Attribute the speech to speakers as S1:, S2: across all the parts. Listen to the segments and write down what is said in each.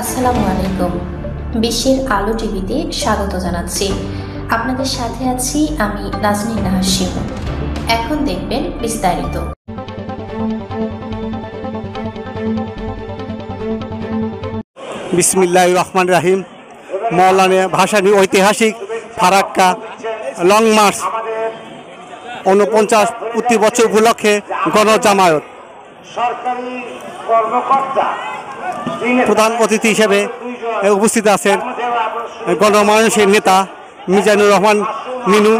S1: আসসালামু আলাইকুম। বিশ্বের আলো টিভিতে স্বাগত জানাচ্ছি। আপনাদের সাথে আছি আমি নাজনীন নাহার শিমু। এখন দেখবেন বিস্তারিত।
S2: বিসমিল্লাহির রহমানির রহিম। মৌলানা ভাসানী ঐতিহাসিক ফারাক্কা লং মার্চ 49 প্রতি বছর উপলক্ষে গণজামায়াত প্রধান অতিথি হিসেবে উপস্থিত আছেন গণমানুষের নেতা মিজানুর রহমান মিনু,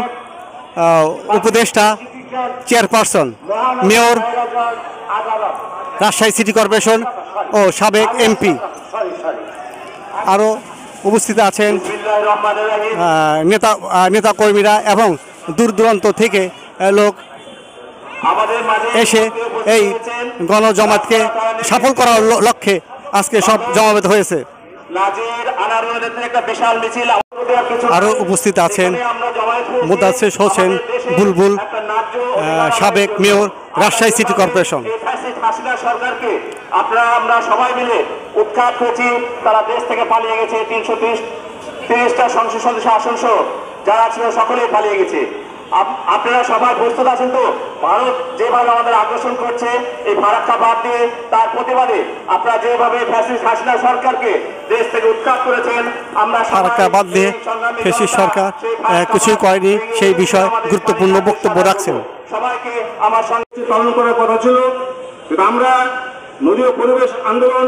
S2: উপদেষ্টা chairperson, mayor Rajshahi city corporation ও সাবেক এমপি। আরও উপস্থিত আছেন নেতাকর্মীরা এবং দূর দূরান্ত থেকে লোক এসে এই গণজমায়েতকে সফল করার লক্ষ্যে আজকে সব জমায়েত হয়েছে। আরও উপস্থিত আছেন মুদাসসির হোসেন বুলবুল, সাবেক মেয়র রাজশাহী সিটি কর্পোরেশন।
S3: সরকারকে আমরা সবাই মিলে উৎখাত করেছি। তারা দেশ থেকে পালিয়ে গেছে। 330টা সংসদ সদস্য আসন সহ যারা ছিল সকলেই পালিয়ে গেছে। আপনারা সবাই প্রস্তুত আছেন তো? ভারত যেভাবে আমাদের আকর্ষণ করছে এই ফারাক্কা বাদ দিয়ে, তার প্রতিবাদে আপনারা যেভাবে ফ্যাসিস্ট হাসিনা সরকারকে দেশ থেকে উৎখাত করেছেন, আমরা
S2: ফারাক্কা বাদ দিয়ে ফ্যাসিস্ট সরকার কিছুই করেনি, সেই বিষয়ে গুরুত্বপূর্ণ বক্তব্য রাখছেন।
S3: সবাইকে আমার সঙ্গে পালন করার কথা ছিল, কিন্তু আমরা নদী ও পরিবেশ আন্দোলন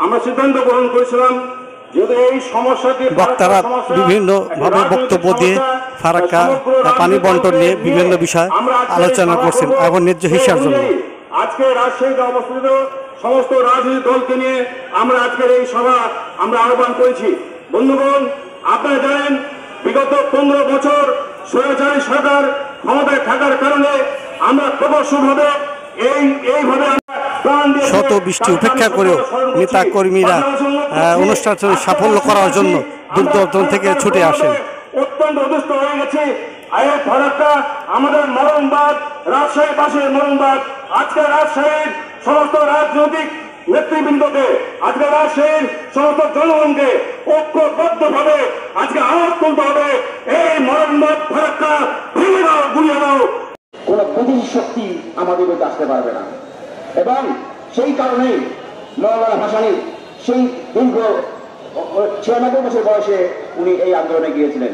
S3: আমরা সিদ্ধান্ত গ্রহণ করেছিলাম যদি এই সমস্যাটি
S2: বক্তারা বিভিন্নভাবে বক্তব্য দিয়ে ফারাক্কা পানি বন্টন নিয়ে বিভিন্ন বিষয় আলোচনা করছেন এবং ন্যায্য হিসার জন্য।
S3: আজকে রাজশাহীতে অবস্থিত সমস্ত রাজনৈতিক দলকে নিয়ে আমরা আজকের এই সভা আমরা আহ্বান করেছি। বন্ধুগণ, আপনারা জানেন বিগত 15 বছর স্বৈরাচারী সরকার ক্ষমতায় থাকার কারণে আমরা প্রদর্শনভাবে এইভাবে
S2: শত বৃষ্টি উপেক্ষা করেও নেতা কর্মীরা অনুষ্ঠান সাফল্য করার জন্য দূর দূরান্ত থেকে ছুটে আসেন।
S3: অত্যন্ত অদুষ্ট হয়ে গেছে। ফারাক্কা আমাদের মরণবাদ, রাজশাহী পাশের মরণবাদ। আজকে রাজশাহীর সমস্ত রাজনৈতিক নেতৃবৃন্দকে, আজকে রাজশাহীর সমস্ত জনগণকে ঐক্যবদ্ধভাবে আজকে আওয়াজ তুলতে হবে। এই মরণবাদ ফারাক্কা ভেঙে দাও, গুড়িয়ে দাও।
S4: কোন প্রতিনিধি শক্তি আমাদের মধ্যে আসতে পারবে না। এবং সেই কারণেই মৌলানা ভাসানী সেই দীর্ঘ 96 বছর বয়সে উনি এই আন্দোলনে গিয়েছিলেন।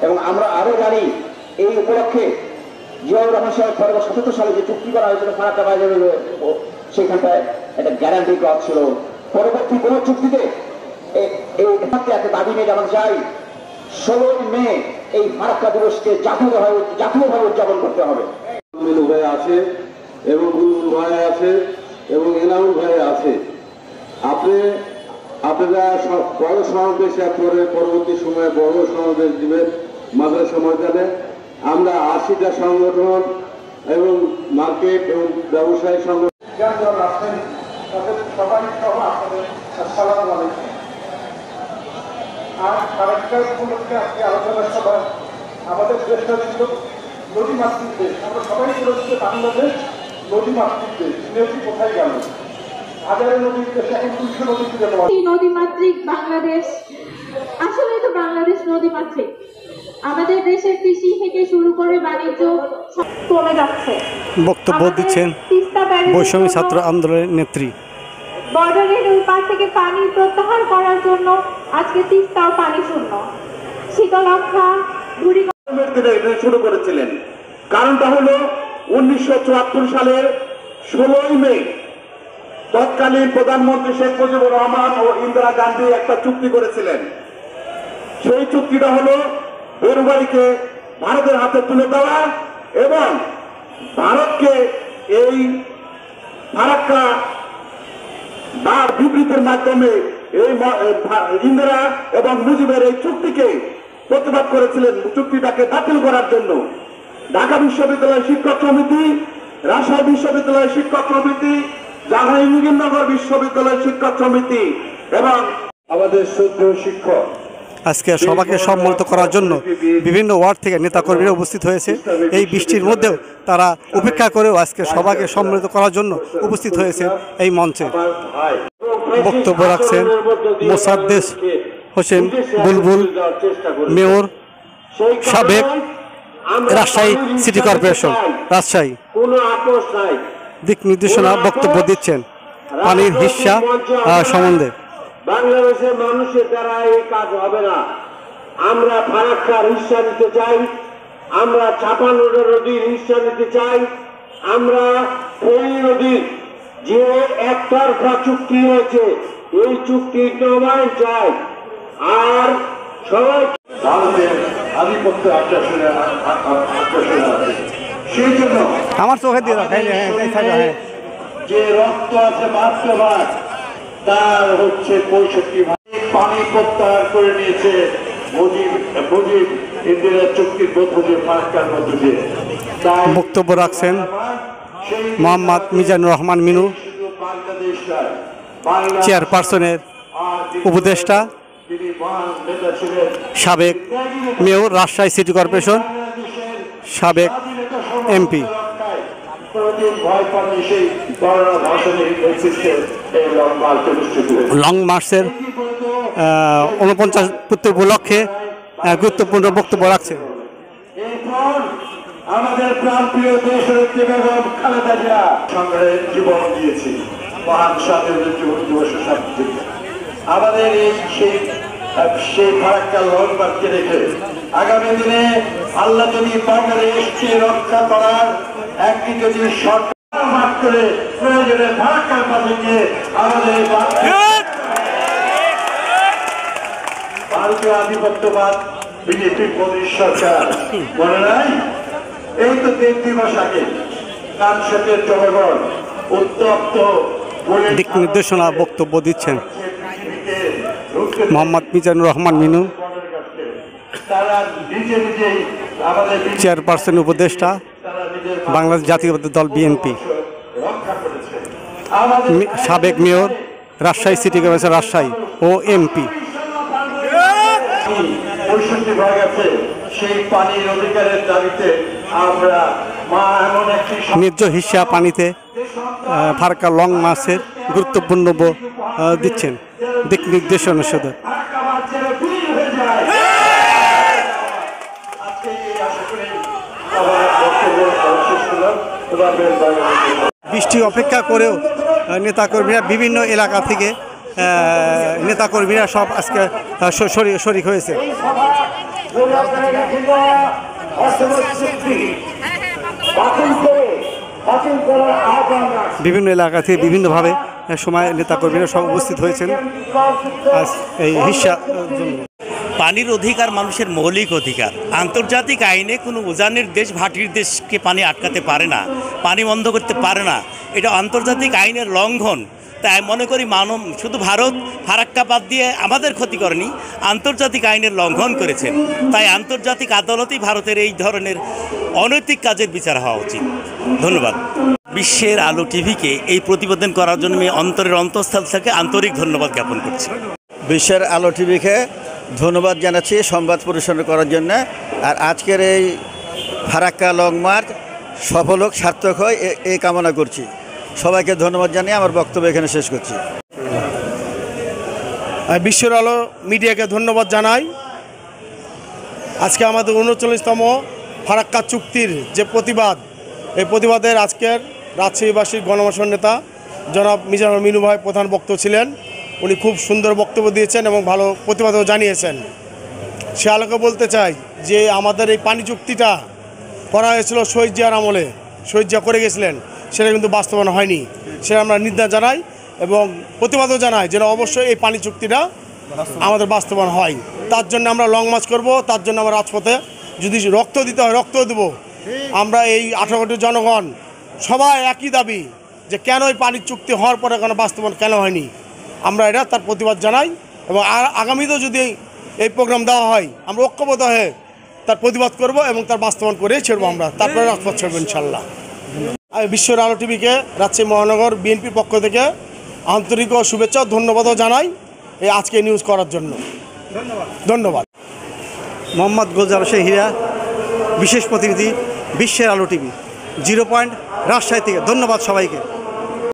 S4: এবং আমরা আরো জানি এই উপলক্ষে জিয়াউর রহমান সাহেব 1977 সালে যে চুক্তি করা হয়েছিল ফারাক্কা বাজারে, সেখানটায় একটা গ্যারান্টি ক্লজ ছিল। পরবর্তী কোন চুক্তিতে এই একটা দাবি নিয়ে জানা যায় 16 মে এই ফারাক্কা দিবসকে জাতীয়ভাবে উদযাপন করতে হবে।
S5: ভাই আছে এবং বুলবুল ভাই আছে এবং এনামুল ভাই আছে। আপনারা বড় সমাবেশ করে পরবর্তী সময়ে বড় সমাবেশ দিবেন মাদ্রাসা ময়দানে। আমরা 80টা সংগঠন এবং মার্কেট এবং ব্যবসায়ী সংগঠন
S6: সবাই সহ আপনাদের আসসালামু আলাইকুম। আর ফারাক্কা উপলক্ষে আজকে আলোচনা সভা আমাদের দেশটা ছিল নদীমাতৃক দেশ। আমরা সবাই বলেছি বাংলাদেশ নদীমাতৃক দেশ। নদী কোথায় গেল? হাজারে নদীর দেশে এখন 200 নদী ফিরে পাওয়া।
S7: নদীমাতৃক বাংলাদেশ, আসলে তো বাংলাদেশ নদীমাতৃক। আমাদের দেশের কৃষি থেকে শুরু করে বাণিজ্য কমে যাচ্ছে।
S2: বক্তব্য দিচ্ছেন বৈষম্য ছাত্র আন্দোলনের নেত্রী।
S7: বর্ডারের ওই পার থেকে পানি প্রত্যাহার করার জন্য আজকে তিস্তাও পানি শূন্য। শীতলক্ষা
S3: শুরু করেছিলেন। কারণটা হলো 1974 সালের 16 মে তৎকালীন প্রধানমন্ত্রী শেখ মুজিবুর রহমান ও ইন্দিরা গান্ধী একটা চুক্তি করেছিলেন। সেই চুক্তিটা হলো বেরুবাড়িকে ভারতের হাতে তুলে দেওয়া এবং ভারতকে এই ফারাক্কা বিবৃতির মাধ্যমে এই ইন্দিরা এবং মুজিবের এই চুক্তিকে প্রতিবাদ করেছিলেন, চুক্তিটাকে বাতিল করার জন্য। ঢাকা বিশ্ববিদ্যালয় শিক্ষক সমিতি, রাজশাহী বিশ্ববিদ্যালয় শিক্ষক সমিতি, জাহাঙ্গীরনগর বিশ্ববিদ্যালয় শিক্ষক সমিতি এবং আমাদের শ্রদ্ধেয় শিক্ষক
S2: আজকে সবাইকে সম্মানিত করার জন্য বিভিন্ন ওয়ার্ড থেকে নেতাকর্মীরা উপস্থিত হয়েছে। এই বৃষ্টির মধ্যেও তারা উপেক্ষা করেও আজকে সবাইকে সম্মানিত করার জন্য উপস্থিত হয়েছে এই মঞ্চে। বক্তব্য রাখছেন মোসাদ্দেস হোসেন বুলবুল, মেয়র সাবেক, রাজশাহী সিটি কর্পোরেশন রাজশাহী।
S5: কোনো আপোষ নাই।
S2: দিক নির্দেশনা বক্তব্য দিচ্ছেন পানির হিস্সা সম্বন্ধে।
S5: বাংলাদেশের মানুষের দ্বারা এই কাজ হবে না। আমরা ফারাক্কার হিস্সা নিতে চাই, আমরা চাপানোর নদীর হিস্সা নিতে চাই, আমরা ফেনী নদীর যে একতরফা চুক্তি হয়েছে এই চুক্তি নবায়ন চাই। আর সবাই ভারতের আধিপত্য আগ্রাসনে আছে, সেই জন্য
S2: আমার চোখে দিয়ে
S5: যে রক্ত আছে মাত্র ভাগ, তার হচ্ছে 65 ভাগ। পানি প্রত্যাহার করে নিয়েছে মুজিব ইন্দিরা চুক্তির মধ্য দিয়ে, ফারাক্কার মধ্য দিয়ে।
S2: বক্তব্য রাখছেন মোহাম্মদ মিজানুর রহমান মিনু, চেয়ারপারসনের উপদেষ্টা, সাবেক মেয়র রাজশাহী সিটি কর্পোরেশন, সাবেক এমপি। লং মার্চের 49 উপলক্ষে গুরুত্বপূর্ণ বক্তব্য রাখছেন।
S5: আমাদের প্রাণপ্রিয় দেশনেত্রী বেগম খালেদা জিয়া সংগ্রামে জীবন দিয়েছে মহান স্বাধীনতা দিবসের সাথে। আমাদের এই সেই ফারাক্কা লং মার্চকে রেখে আগামী দিনে আল্লাহ যদি বাংলাদেশকে রক্ষা করার একটি যদি সরকার মাঠ করে প্রয়োজনে ফারাক্কার পাশে আমাদের ভারতীয় আধিপত্যবাদ বিজেপি মোদী সরকার মনে নাই? এই তো 3 দিবস আগে কানসাটের জনগণ উত্তপ্ত
S2: দিক নির্দেশনা বক্তব্য দিচ্ছেন মোহাম্মদ মিজানুর রহমান মিনু,
S5: তারা নিজে নিজেই আমাদের
S2: চেয়ারপারসন উপদেষ্টা, বাংলাদেশ জাতীয়তাবাদী দল বিএনপি, সাবেক mayor Rajshahi city corporation Rajshahi ও এমপি।
S5: 65 ভাগ আছে, সেই পানির অধিকারের দাবিতে আমরা এমন একটি
S2: ন্যায্য হিস্সা পানিতে ফারাক্কা লং মার্চের গুরুত্বপূর্ণ দিচ্ছেন দিক নির্দেশনার সাথে। বৃষ্টি অপেক্ষা করেও নেতাকর্মীরা বিভিন্ন এলাকা থেকে নেতাকর্মীরা সব আজকে শরিক হয়েছে। বিভিন্ন এলাকা থেকে বিভিন্নভাবে সময় নেতাকর্মীরা সব উপস্থিত হয়েছেন আজ এই হিস্সা জন্য।
S8: পানির অধিকার মানুষের মৌলিক অধিকার। আন্তর্জাতিক আইনে কোনো উজানের দেশ ভাটির দেশকে পানি আটকাতে পারে না, পানি বন্ধ করতে পারে না। এটা আন্তর্জাতিক আইনের লঙ্ঘন। তাই মনে করি শুধু ভারত ফারাক্কা বাদ দিয়ে আমাদের ক্ষতি করেনি, আন্তর্জাতিক আইনের লঙ্ঘন করেছেন। তাই আন্তর্জাতিক আদালতেই ভারতের এই ধরনের অনৈতিক কাজের বিচার হওয়া উচিত। ধন্যবাদ। বিশ্বের আলো টিভিকে এই প্রতিবেদন করার জন্য আমি অন্তরের অন্তঃস্থল থেকে আন্তরিক ধন্যবাদ জ্ঞাপন করছি।
S9: বিশ্বের আলো টিভিকে ধন্যবাদ জানাচ্ছি সংবাদ পরিবেশন করার জন্য। আর আজকের এই ফারাক্কা লং মার্চ সফল হোক, সার্থক হয় এই কামনা করছি। সবাইকে ধন্যবাদ জানিয়ে আমার বক্তব্য এখানে শেষ করছি।
S6: বিশ্বের আলো মিডিয়াকে ধন্যবাদ জানাই। আজকে আমাদের 39তম ফারাক্কা চুক্তির যে প্রতিবাদ, এই প্রতিবাদের আজকের রাজশাহীবাসীর গণমানুষের নেতা জনাব মিজানুর মিনু ভাই প্রধান বক্তব্য ছিলেন। উনি খুব সুন্দর বক্তব্য দিয়েছেন এবং ভালো প্রতিবাদও জানিয়েছেন। সে আলোকে বলতে চাই যে আমাদের এই পানি চুক্তিটা করা হয়েছিল শহীদ জিয়ার আমলে, শহীদ জিয়া করে গেছিলেন, সেটা কিন্তু বাস্তবায়ন হয়নি। সেটা আমরা নিন্দা জানাই এবং প্রতিবাদও জানাই যেন অবশ্যই এই পানি চুক্তিটা আমাদের বাস্তবায়ন হয়। তার জন্য আমরা লং মার্চ করব, তার জন্য আমরা রাজপথে যদি রক্ত দিতে হয় রক্ত দেবো। আমরা এই 18 কোটি জনগণ সবাই একই দাবি যে কেন এই পানির চুক্তি হওয়ার পরে কেন বাস্তবায়ন কেন হয়নি, আমরা এটা তার প্রতিবাদ জানাই। এবং আগামীতেও যদি এই প্রোগ্রাম দেওয়া হয় আমরা ঐক্যবদ্ধ হয়ে তার প্রতিবাদ করব এবং তার বাস্তবায়ন করে ছেড়বো আমরা, তারপরে রাজপথ ছাড়বো ইনশাল্লাহ। বিশ্বের আলো টিভিকে রাজশাহী মহানগর বিএনপির পক্ষ থেকে আন্তরিক ও শুভেচ্ছা ধন্যবাদও জানাই এই আজকে নিউজ করার জন্য। ধন্যবাদ।
S2: মোহাম্মদ গোলজার হোসেন হীরা, বিশেষ প্রতিনিধি বিশ্বের আলো টিভি, 0 পয়েন্ট রাজশাহী থেকে। ধন্যবাদ সবাইকে।